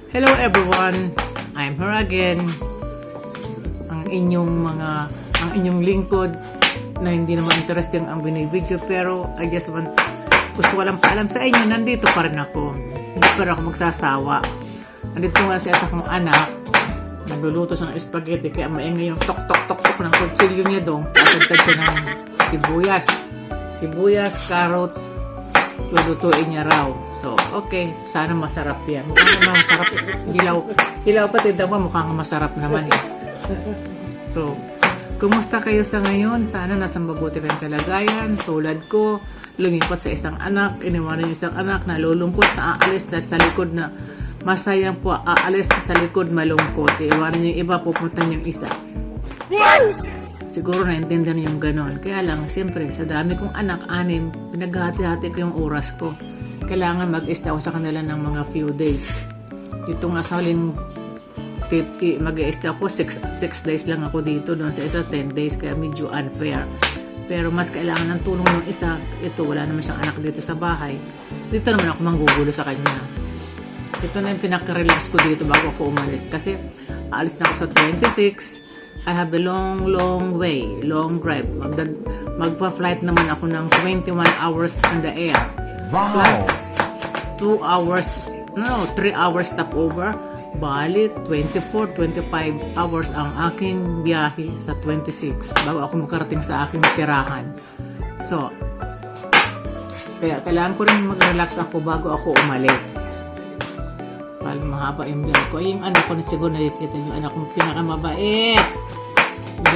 Hello everyone, I'm here again. Ang inyong lingkod na hindi naman interesting ang binibideo, pero I just want, gusto ko lang paalam sa inyo, nandito pa rin ako. Hindi pa rin ako magsasawa. Nandito nga sa isa kong anak, nagluluto siya ng spaghetti, kaya maingay yung tok-tok-tok-tok ng kutsilyo niya doon. Tatagtag siya ng sibuyas, carrots, lulutuin niya raw. So, okay. Sana masarap yan. Mukhang masarap. Hilaw pati daw pa. Mukhang masarap naman eh. So, kumusta kayo sa ngayon? Sana nasa mabuti kayong kalagayan. Tulad ko, lumipat sa isang anak. Iniwanan yung isang anak na lulungkot na aalis na sa likod na masayang po aalis na sa likod malungkot. Iwanan yung iba, pupuntan yung isa. Siguro naintindihan yung ganon. Kaya lang, siyempre, sa dami kong anak, 6, pinaghati-hati ko yung oras ko. Kailangan mag-stay ako sa kanila ng mga few days. Dito nga sa huling mag-stay ako, 6 days lang ako dito. Doon sa isa, 10 days. Kaya medyo unfair. Pero mas kailangan ng tulong ng isa. Ito, wala naman siyang anak dito sa bahay. Dito naman ako manggugulo sa kanya. Ito na yung pinaka-relax ko dito bago ako umalis. Kasi, alis na ako sa 26. I have a long way, long drive. Magpa-flight naman ako ng 21 hours in the air. Wow! Plus 3 hours stopover. Bali, 25 hours ang aking biyahe sa 26 bago ako makarating sa aking tirahan. So, kaya kailangan ko rin mag-relax ako bago ako umalis. Bali, mahaba yung biyahe ko. Yung anak ko na siguro nakikita yung anak kong pinakamabait.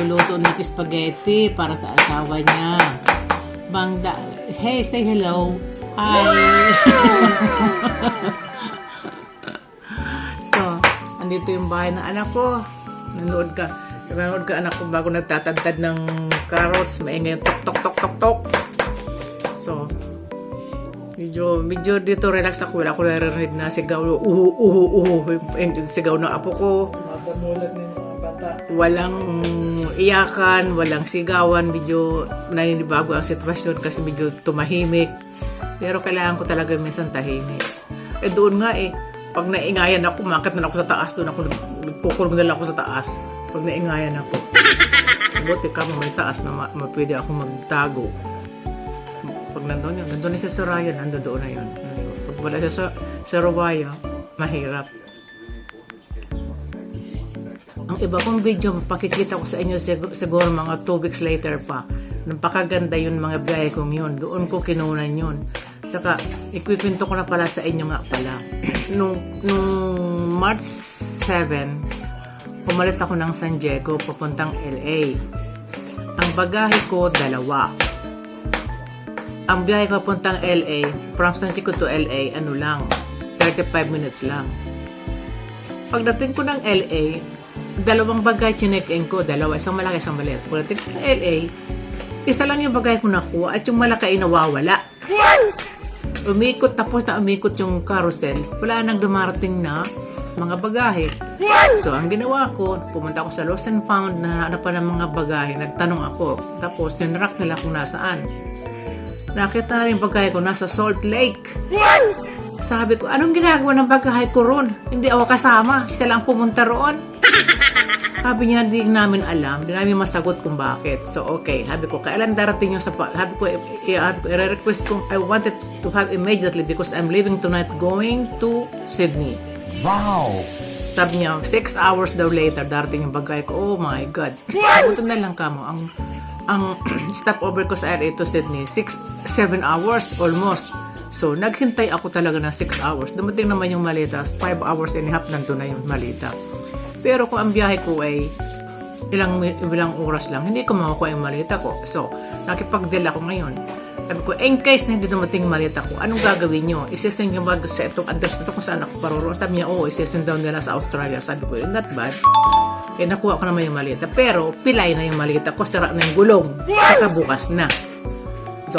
Luluto ng spaghetti para sa asawa niya. Bangda. Hey, say hello. Hi. So, andito yung bahay ng anak ko. Nanood ka anak ko bago nagtatadtad ng carrots. Maingay yung tok-tok-tok-tok-tok. So, medyo dito relax ako. Wala ko naririnig na sigaw. Sigaw ng apo ko. Mapamulat ng mga bata. Walang iyakan, walang sigawan, medyo naninibago ang sitwasyon kasi medyo tumahimik. Pero kailangan ko talaga minsan tahimik. Doon nga pag naingayan ako, umakit na ako sa taas, doon ako nagkukulong na lang ako sa taas. Pag naingayan ako. Buti ka mo may taas na pwede ako magtago. Pag nandun siya sa Soraya, nandun doon na yun. Pag wala siya sa Soraya, mahirap. Ang iba kong video, pakikita ko sa inyo siguro mga 2 weeks later pa. Napakaganda yun mga biyahe kong yun. Doon ko kinunan yun. Saka, ikwipinto ko na pala sa inyo nga pala. Nung March 7, pumalis ako ng San Diego papuntang LA. Ang bagahe ko, 2. Ang biyahe ko papuntang LA, from San Diego to LA, 35 minutes lang. Pagdating ko ng LA, 2 bagay chinek-in ko, 2, isang malaki, isang maliit. Pagdating ko ng LA, isa lang yung bagay ko nakuha at yung malaki ay nawawala. Umikot, tapos na umikot yung carousel, wala nang dumarating na mga bagahe. So, ang ginawa ko, pumunta ako sa Lost and Found, nahanapan ng mga bagahe, nagtanong ako. Tapos, tinrack nila kung nasaan. Nakita na rin yung bagahe ko, nasa Salt Lake. Sabi ko, anong ginagawa ng bagahe ko ron? Hindi ako kasama, siya lang pumunta roon. Sabi niya, hindi namin alam, hindi namin masagot kung bakit. So, okay. Sabi ko, kailan darating yung sapat? Sabi ko, i-request ko, I wanted to have immediately because I'm leaving tonight going to Sydney. Wow! Sabi niya, 6 hours daw later, darating yung bagay ko. Oh my God. Buto na lang ka mo. Ang stopover ko sa LA to Sydney, 7 hours almost. So, naghintay ako talaga ng 6 hours. Dumating naman yung malita, 5 hours and a half nandun na yung malita. Pero kung ang biyahe ko ay ilang oras lang, hindi ko makukuha yung malita ko. So, nakipag-deal ako ngayon. Sabi ko, in case na hindi dumating yung malita ko, anong gagawin nyo? Isesend yung bag sa itong address na ito kung saan ako paroroon. Sabi niya, isesend down nila sa Australia. Sabi ko, not bad. Kaya nakuha ko naman yung malita. Pero, pilay na yung malita ko, sara na yung gulong. Saka bukas na. So,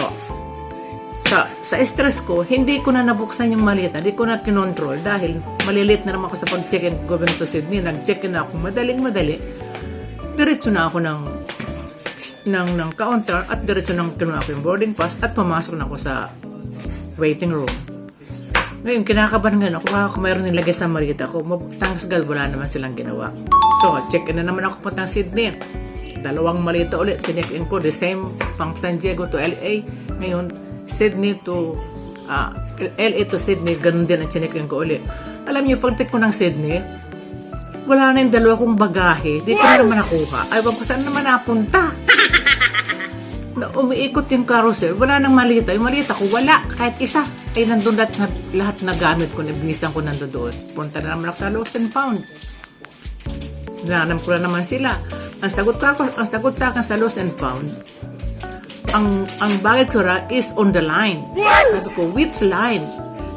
sa stress ko, hindi ko na nabuksan yung malita, hindi ko na kinontrol dahil malilit na naman ako sa pag-check-in ko to Sydney. Nag-check-in na ako madali. Diretso na ako ng counter at diretso nang kinuha ko yung boarding pass at pumasok na ako sa waiting room. Ngayon, kinakabahan nga ako, baka kung mayroon nilagay sa malita ko, thanks God, wala naman silang ginawa. So, check-in na naman ako puntang Sydney. 2 malita ulit, sinek-in ko, the same from San Diego to LA. Ngayon, Sydney to, LA to Sydney, ganun din ang sinek-in ko ulit. Alam niyo, pag ko ng Sydney, wala na yung 2 kong bagahe, di ko na naman nakuha. Ay, wag ko saan naman napunta. Na umiikot yung carousel, wala nang malita. Yung malita ko, wala. Kahit isa. Ay, nandun lahat na gamit ko, nabinisan ko nandun doon. Punta na naman ako sa Lost and Found. Nanam ko na naman sila. Ang sagot sa akin sa Lost and Found, ang bagay ko is on the line. Sabi ko, which line?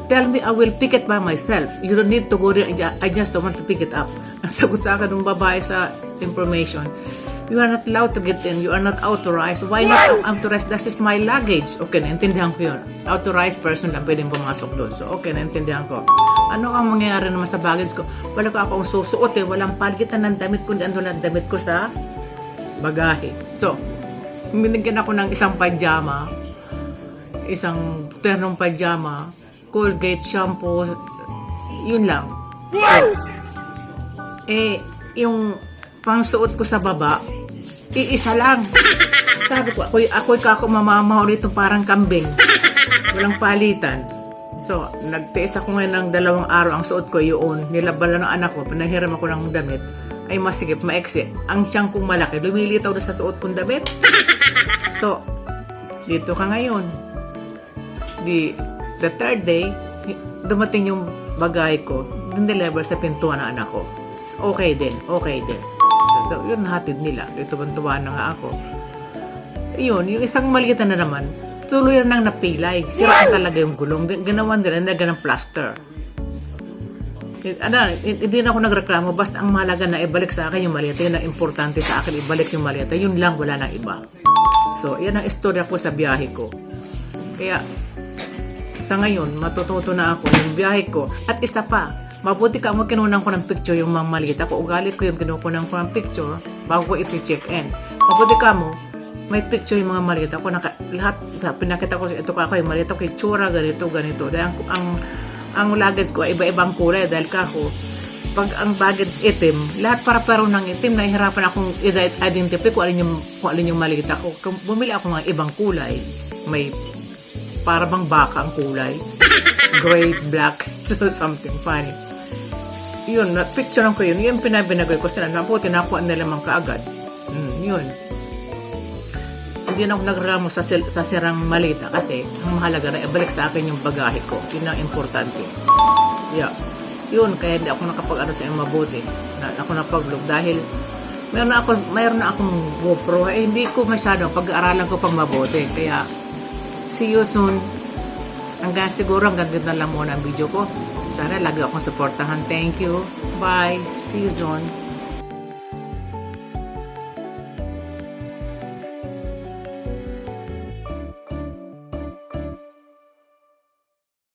Tell me, I will pick it by myself. You don't need to go there. I just don't want to pick it up. Ang sagot sa akin ng babae sa information, you are not allowed to get in. You are not authorized. Why not authorized? That is my luggage. Okay, naintindihan ko yun. Authorized person lang pwedeng pumasok doon. So, okay, naintindihan ko. Ano ang mangyayari naman sa baggage ko? Wala ko akong susuot eh. Walang palitan ng damit ko. Ano lang damit ko sa bagahe. So, binigyan ako ng isang pajama, isang ternong pajama, Colgate, shampoo, yun lang. So, yung pangsuot ko sa baba, iisa lang. Sabi ko, ako'y kako mamamaw rito parang kambing. Walang palitan. So, nagtiis ako ngayon ng 2 araw. Ang suot ko yun. Nilabala ng anak ko, pinahiram ako ng damit. Ay masigip, maiksi. Ang tiyang kong malaki, lumilitaw na sa suot kong damit. So, dito ka ngayon. The 3rd day, dumating yung bagay ko, deliver sa pintuan ng anak ko. Okay din. So, yun hatid nila. Ito bantuan na nga ako. Yun, yung isang malitan na naman, tuloy nang napilay. Sira talaga yung gulong. Ginawan nila, nilagyan ng plaster. Hindi na ako nagreklamo. Basta ang mahalaga na ibalik sa akin yung malita. Yun ang importante sa akin, ibalik yung malita. Yun lang, wala nang iba. So, yan ang istorya ko sa biyahe ko. Kaya, sa ngayon, matututo na ako yung biyahe ko. At isa pa, mabuti ka mo kinunan ko ng picture yung mga malita ko. Ugalit ko yung kinukunan ko ng picture bago ko iti-check-in. Mabuti ka mo, may picture yung mga malita ko. Lahat, pinakita ko ito ako yung malita ko. Itsura, ganito. Dahil ang luggage ko ay iba-ibang kulay. Dahil kako, pag ang baggage itim, lahat para-pero ng itim, nahihirapan akong identify kung alin yung malita ko. Kung bumili ako ng ibang kulay, may para bang baka ang kulay. Gray, black, so something funny. Yun, picture ko yun. Yung pinabinagoy ko sila. Naputi, nakuha nila mang kaagad. Yun. Hindi na ako nagreklamo sa sirang malita kasi ang mahalaga na ibalik sa akin yung bagahe ko. Yun ang importante. Yeah. Yun, kaya hindi ako nakapag-ano sa yung mabuti. Ako napag-vlog dahil mayroon na akong GoPro. Hindi ko masyado pag-aaralan ko pang mabuti. Kaya, see you soon. Siguro hanggang dito na lang muna ang video ko. Sana lagi akong supportahan. Thank you. Bye. See you soon.